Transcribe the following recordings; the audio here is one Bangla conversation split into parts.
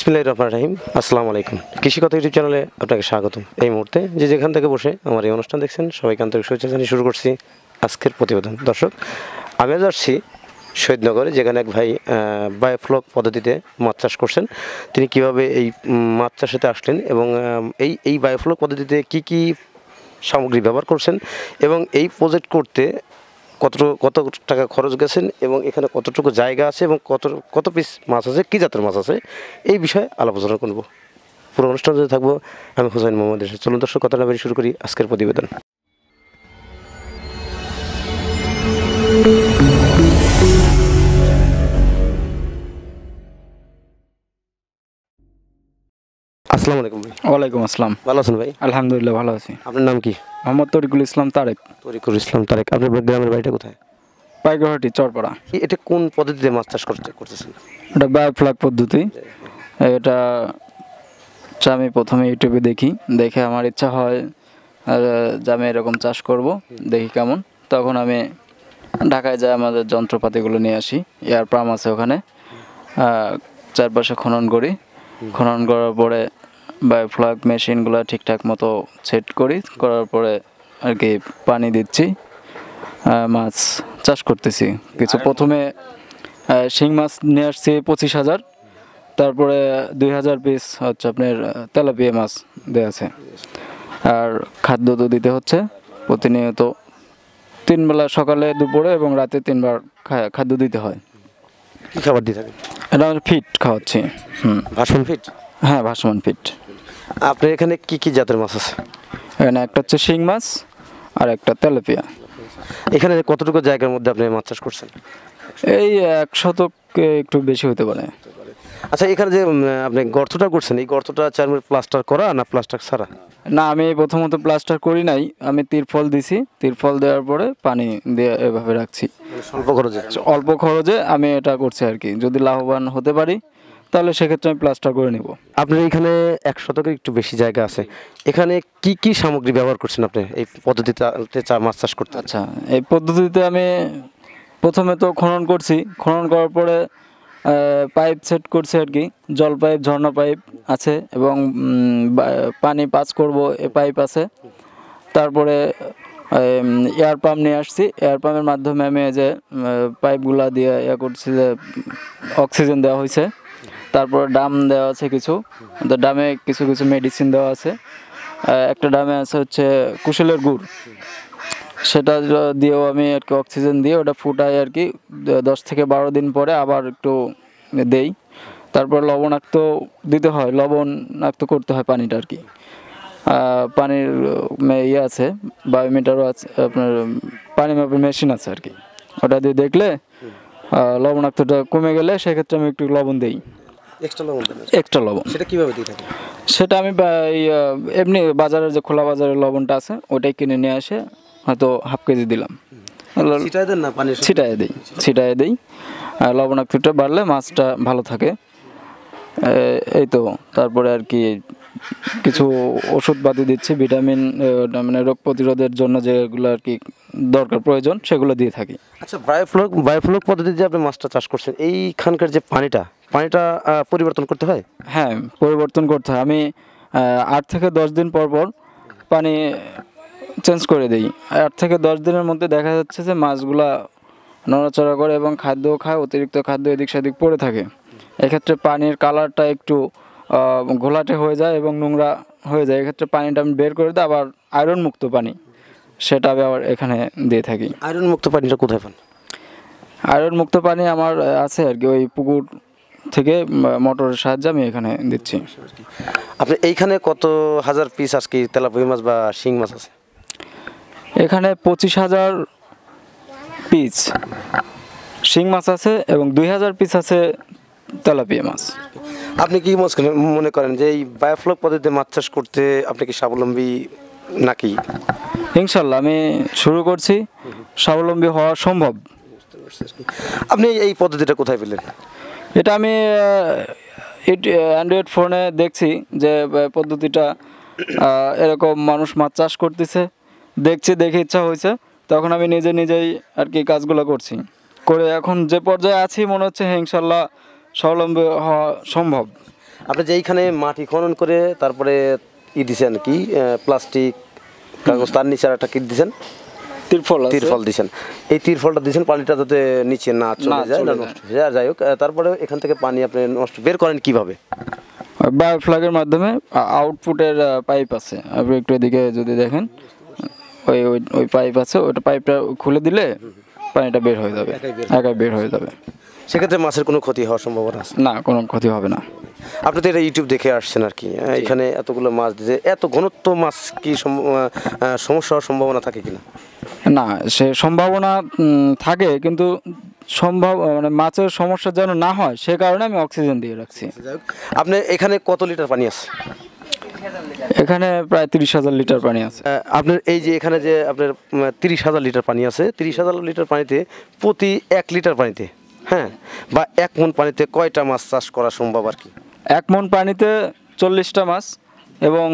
বিসমিল্লাহির রহমানির রহিম। আসসালামু আলাইকুম। কৃষি কথা ইউটিউব চ্যানেলে আপনাকে স্বাগতম। এই মুহূর্তে যেখান থেকে বসে আমার এই অনুষ্ঠান দেখছেন সবাইকে আন্তরিক শুভেচ্ছা জানিয়ে শুরু করছি আজকের প্রতিবেদন। দর্শক, আমি আজ আসছি শহীদনগরে, যেখানে এক ভাই বায়োফ্লক পদ্ধতিতে মাছ চাষ করছেন। তিনি কীভাবে এই মাছ চাষেতে আসলেন এবং এই বায়োফ্লক পদ্ধতিতে কি সামগ্রী ব্যবহার করছেন এবং এই প্রজেক্ট করতে কত টাকা খরচ গেছেন এবং এখানে কতটুকু জায়গা আছে এবং কত পিস মাছ আছে, কী জাতের মাছ আছে, এই বিষয়ে আলোচনা করব। পুরো অনুষ্ঠানে থাকবো আমি হুসাইন মোহাম্মদ। চলুন দর্শক, কথা না বেরিয়ে শুরু করি আজকের প্রতিবেদন। আসসালামু আলাইকুম ভাই। ওয়ালাইকুম আসসালাম। ভালো আছেন ভাই? আলহামদুলিল্লাহ ভালো আছি। আপনার নাম কি? মোহাম্মদ তরিকুল ইসলাম তারেক। তরিকুল ইসলাম তারেক। আপনার গ্রামের বাড়িটা কোথায়? পাইকরহাটি চরপাড়া। এটা কোন পদ্ধতিতে মাছ চাষ করতেছেন? এটা বায়োফ্লক পদ্ধতি। এটা আমি প্রথমে ইউটিউবে দেখে আমার ইচ্ছা হয় যে আমি এরকম চাষ করব, দেখি কেমন। তখন আমি ঢাকায় যাই, আমাদের যন্ত্রপাতিগুলো নিয়ে আসি। এয়ার পাম্প আছে ওখানে, চারপাশে খনন করার পরে বায়োফ্লক মেশিনগুলো ঠিকঠাক মতো সেট করার পরে আর কি পানি দিচ্ছি, মাছ চাষ করতেছি। কিছু প্রথমে শিং মাছ নিয়ে আসছি 25,000, তারপরে 2,000 পিস হচ্ছে আপনার তেলাপিয়া মাছ দেওয়া আছে। আর খাদ্য তো দিতে হচ্ছে প্রতিনিয়ত, 3 বেলা, সকালে, দুপুরে এবং রাতে 3 বার খাদ্য দিতে হয়। কী খাবার দিয়ে থাকেন? এটা আমরা ফিট খাওয়াচ্ছি। ভাসমান ফিট? হ্যাঁ, ভাসমান ফিট। আপনার এখানে কি জাতের মাছ আছে? এখানে একটা হচ্ছে শিং মাছ আর একটা তেলাপিয়া। এখানে কতটুকু জায়গার মধ্যে আপনি মাছ চাষ করছেন? এই 1 শতক একটু বেশি হতে পারে। আচ্ছা, এখানে যে আপনি গর্তটা করছেন, এই গর্তটা চারমিল প্লাস্টার করা না প্লাস্টার ছাড়া? না, আমি প্রথমত প্লাস্টার করি নাই, আমি তিরপল দিছি। তিরপল দেওয়ার পরে পানি দিয়ে এভাবে রাখছি। অল্প খরচে আমি এটা করছি আর কি। যদি লাভবান হতে পারি তাহলে সেক্ষেত্রে আমি প্লাস্টার করে নেব। আপনার এখানে 1 শতকের একটু বেশি জায়গা আছে, এখানে কি সামগ্রী ব্যবহার করছেন আপনি এই পদ্ধতিতে মাছ চাষ করতে? আচ্ছা, এই পদ্ধতিতে আমি প্রথমে তো খনন করার পরে পাইপ সেট করছি আর কি। জল পাইপ, ঝর্ণা পাইপ আছে এবং পানি পাস করব এ পাইপ আছে। তারপরে এয়ার পাম্প নিয়ে আসছি। এয়ার পাম্পের মাধ্যমে আমি যে পাইপগুলা দিয়ে করছি, যে অক্সিজেন দেওয়া হয়েছে। তারপরে ডাম দেওয়া আছে কিছু, ডামে কিছু মেডিসিন দেওয়া আছে। একটা ডামে আছে হচ্ছে কুশলের গুড়, সেটা দিয়েও আমি আর কি অক্সিজেন দিয়ে ওটা ফুটাই আর কি। 10 থেকে 12 দিন পরে আবার একটু দেই। তারপর লবণাক্ত দিতে হয়, লবণাক্ত করতে হয় পানিটা আর কি। পানির ইয়ে আছে, বায়োমিটারও আছে, আপনার পানি মাপের মেশিন আছে আর কি। ওটা দিয়ে দেখলে লবণাক্তটা কমে গেলে সেক্ষেত্রে আমি একটু লবণ দিই, এক্সট্রা লবণ। সেটা কিভাবে দিয়ে থাকেন? সেটা আমি এমনি বাজারের যে খোলা বাজারের লবণটা আছে ওটাই কিনে নিয়ে আসে, হয়তো হাফ কেজি দিলাম, ছিটায় দিই। আর লবণাক্তটা বাড়লে মাছটা ভালো থাকে, এই তো। তারপরে আর কি কিছু ওষুধপাতি দিচ্ছি, ভিটামিন, মানে রোগ প্রতিরোধের জন্য যেগুলো আর কি দরকার প্রয়োজন সেগুলো দিয়ে থাকি। আচ্ছা, বায়োফ্লক পদ্ধতিতে যে আপনি মাছটা চাষ করছেন, এইখানকার যে পানিটা পরিবর্তন করতে হয়? হ্যাঁ, পরিবর্তন করতে হয়। আমি 8 থেকে 10 দিন পর পানি চেঞ্জ করে দিই। 8 থেকে 10 দিনের মধ্যে দেখা যাচ্ছে যে মাছগুলা নড়াচড়া করে এবং খাদ্যও খায়, অতিরিক্ত খাদ্য এদিক সেদিক পড়ে থাকে। এক্ষেত্রে পানির কালারটা একটু ঘোলাটে হয়ে যায় এবং নোংরা হয়ে যায়। এক্ষেত্রে পানিটা আমি বের করে দিই, আবার আয়রন মুক্ত পানি সেটা আমি আবার এখানে দিয়ে থাকি। আয়রন মুক্ত পানিটা কোথায় পান? আয়রন মুক্ত পানি আমার আছে আর কি, ওই পুকুর থেকে মোটরের সাহায্যে আমি এখানে দিচ্ছি। আপনি এইখানে কত হাজার পিস আজকে তেলাপিয়া মাছ বা শিং মাছ আছে? এখানে 25,000 পিস শিং মাছ আছে এবং 2,000 পিস আছে তেলাপিয়া মাছ। আপনি কি মনে করেন যে এই বায়োফ্লক পদ্ধতিতে মাছ চাষ করতে আপনি কি স্বাবলম্বী নাকি? ইনশাল্লাহ আমি শুরু করছি, স্বাবলম্বী হওয়া সম্ভব। আপনি এই পদ্ধতিটা কোথায় পেলেন? এটা আমি অ্যান্ড্রয়েড ফোনে দেখছি যে পদ্ধতিটা এরকম মানুষ মাছ চাষ করতেছে, দেখে ইচ্ছা হয়েছে। তখন আমি নিজেই আর কি কাজগুলো করে এখন যে পর্যায়ে আছি মনে হচ্ছে হ্যাঁ ইনশাল্লাহ স্বাবলম্বী হওয়া সম্ভব। আপনি যে এইখানে মাটি খনন করে তারপরে দিছেন কি প্লাস্টিক কাগজ, তার নিচে আর একটা কি দিছেন? তিরফল দিছেন। এই তিরফলটা দিছেন পানিটা যাতে নিচে না চলে যায়, না নষ্ট হয়ে যায়। আর যাই হোক, তারপরে এখান থেকে পানি আপনি নষ্ট বের করেন কিভাবে? বায়োফ্লাগের মাধ্যমে। আউটপুটের পাইপ আছে, আপনি একটু এদিকে যদি দেখেন, ওই ওই ওই পাইপ আছে, ওইটা পাইপটা খুলে দিলে পানিটা বের হয়ে যাবে, একাই বের হয়ে যাবে। সেক্ষেত্রে মাছের কোনো ক্ষতি হওয়ার সম্ভাবনা আছে না, কোনো ক্ষতি হবে না। আপনি তো এটা ইউটিউব দেখে আসছেন আর কি, এখানে এতগুলো মাছ দিতে এত ঘনত্ব মাছ কি সমস্যা হওয়ার সম্ভাবনা থাকে কিনা? না, সে সম্ভাবনা থাকে, কিন্তু মানে মাছের সমস্যা যেন না হয় সে কারণে আমি অক্সিজেন দিয়ে রাখছি। আপনি এখানে কত লিটার পানি আছে? এখানে প্রায় 30,000 লিটার পানি আছে। আপনার এই যে এখানে যে আপনার 30,000 লিটার পানি আছে, 30,000 লিটার পানিতে প্রতি 1 লিটার পানিতে, হ্যাঁ, বা 1 মণ পানিতে কয়টা মাছ চাষ করা সম্ভব আর কি? 1 মণ পানিতে 40টা মাছ এবং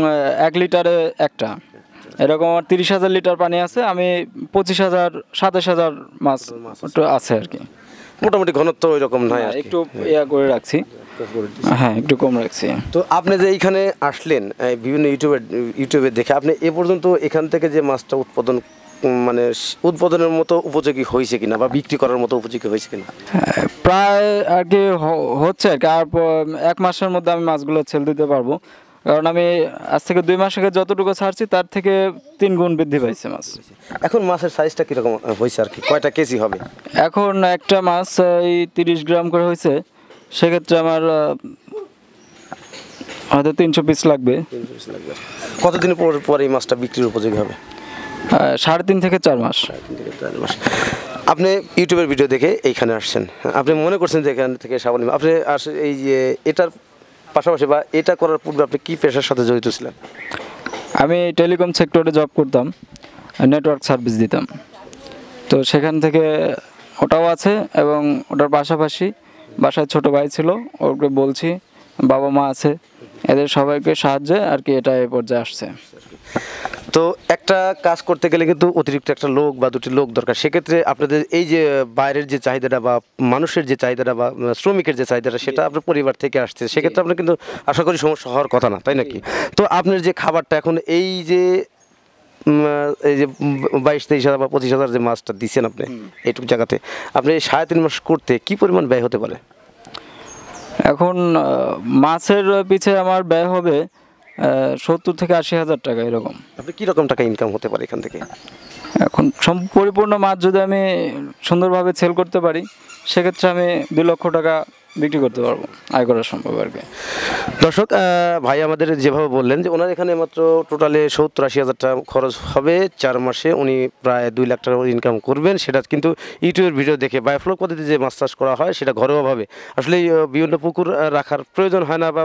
1 লিটারে একটা, এরকম আমার 30,000 লিটার পানি আছে। আমি 25,000 27,000 মাছ আছে আর কি। মোটামুটি ঘনত্ব ওই রকম নয় আর কি। একটু করে রাখছি, হ্যাঁ একটু কম রাখছি। তো আপনি যে এইখানে আসলেন বিভিন্ন ইউটিউবে দেখে, আপনি এ পর্যন্ত এখান থেকে যে মাছটা মানে উৎপাদনের মতো উপযোগী হয়েছে কিনা বা বিক্রি করার মতো উপযোগী হয়েছে কিনা? প্রায় আর কি হচ্ছে আর কি। আর 1 মাসের মধ্যে আমি মাছগুলো ছেল দিতে পারবো, কারণ আমি আজ থেকে 2 মাস আগে যতটুকু ছাড়ছি তার থেকে 3 গুণ বৃদ্ধি পাইছে মাছ। এখন মাছের সাইজটা কিরকম হয়েছে আর কি? কয়টা কেজি হবে এখন একটা মাছ এই 30 গ্রাম করে হয়েছে, সেক্ষেত্রে আমার হয়তো 300 পিস লাগবে। কতদিন পর এই মাছটা বিক্রির উপযোগী হবে? 3.5 থেকে 4 মাস। আপনি ইউটিউবের ভিডিও দেখে এইখানে আসছেন, আপনি মনে করছেন যে এখান থেকে স্বাবলম্বী আপনি এই যে এটার পাশাপাশি বা এটা করার পূর্বে আপনি কি পেশার সাথে জড়িত ছিলেন? আমি টেলিকম সেক্টরে জব করতাম, নেটওয়ার্ক সার্ভিস দিতাম। তো সেখান থেকে ওটাও আছে, এবং ওটার পাশাপাশি বাসায় ছোট ভাই ছিল, ওকে বলছি, বাবা মা আছে, এদের সবাইকে সাহায্যে আর কি এটা এই পর্যায়ে আসছে। তো একটা কাজ করতে গেলে কিন্তু অতিরিক্ত একটা লোক বা 2টি লোক দরকার। সেক্ষেত্রে আপনাদের এই যে বাইরের যে চাহিদাটা বা মানুষের যে চাহিদাটা বা শ্রমিকের যে চাহিদাটা, সেটা আপনার পরিবার থেকে আসছে, সেক্ষেত্রে আপনার কিন্তু আশা করি সমস্যা হওয়ার কথা না, তাই নাকি? তো আপনার যে খাবারটা এখন এই যে 22-23 হাজার বা 25,000 যে মাছটা দিচ্ছেন আপনি এইটুকু জায়গাতে, আপনি 3.5 মাস করতে কি পরিমাণ ব্যয় হতে পারে? এখন মাছের পিছে আমার ব্যয় হবে 70 থেকে 80,000 টাকা এরকম। আপনি কীরকম টাকা ইনকাম হতে পারে এখান থেকে? এখন পরিপূর্ণ মাছ যদি আমি সুন্দরভাবে সেল করতে পারি, সেক্ষেত্রে আমি 2 লক্ষ টাকা বিক্রি করতে পারবো, আয় করা সম্ভব আর কি। দর্শক, ভাই আমাদের যেভাবে বললেন যে ওনার এখানে মাত্র টোটালে 70-80 হাজার টাকা খরচ হবে, 4 মাসে উনি প্রায় 2 লাখ টাকা ইনকাম করবেন। সেটা কিন্তু ইউটিউবের ভিডিও দেখে বায়োফ্লক পদ্ধতিতে যে মাছ চাষ করা হয় সেটা ঘরোয়াভাবে, আসলে বিভিন্ন পুকুর রাখার প্রয়োজন হয় না বা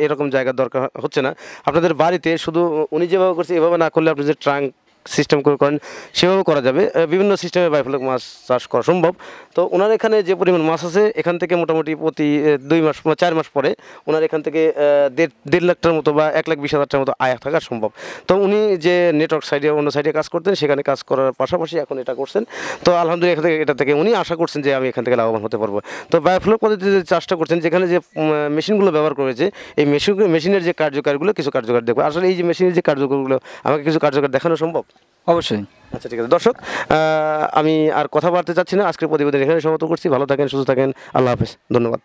এরকম জায়গার দরকার হচ্ছে না। আপনাদের বাড়িতে শুধু উনি যেভাবে করছে এভাবে না করলে, আপনি যে ট্রাঙ্ক সিস্টেম করে করেন সেভাবে করা যাবে, বিভিন্ন সিস্টেমে বায়োফ্লক মাছ চাষ করা সম্ভব। তো ওনার এখানে যে পরিমাণ মাছ আছে, এখান থেকে মোটামুটি প্রতি 2 মাস 4 মাস পরে ওনার এখান থেকে 1.5 লাখ টাকার মতো বা 1,20,000 টাকার মতো আয় থাকা সম্ভব। তো উনি যে নেটওয়ার্ক সাইডে অন্য সাইডে কাজ করতেন, সেখানে কাজ করার পাশাপাশি এখন এটা করছেন। তো আলহামদুলিল্লাহ এটা থেকে উনি আশা করছেন যে আমি এখান থেকে লাভবান হতে পারবো। তো বায়োফ্লক পদ্ধতিতে যে চাষটা করছেন, যেখানে যে মেশিনগুলো ব্যবহার করেছে, এই মেশিনের যে কার্যকারগুলো কিছু কার্যকর দেখবো। আসলে এই যে মেশিনের যে কার্যকরগুলো আমাকে কিছু কার্যকর দেখানো সম্ভব? অবশ্যই। আচ্ছা, ঠিক আছে। দর্শক, আমি আর কথা বাড়তে চাচ্ছি না, আজকের প্রতিবেদন এখানে সমাপ্ত করছি। ভালো থাকেন, সুস্থ থাকেন, আল্লাহ হাফেজ, ধন্যবাদ।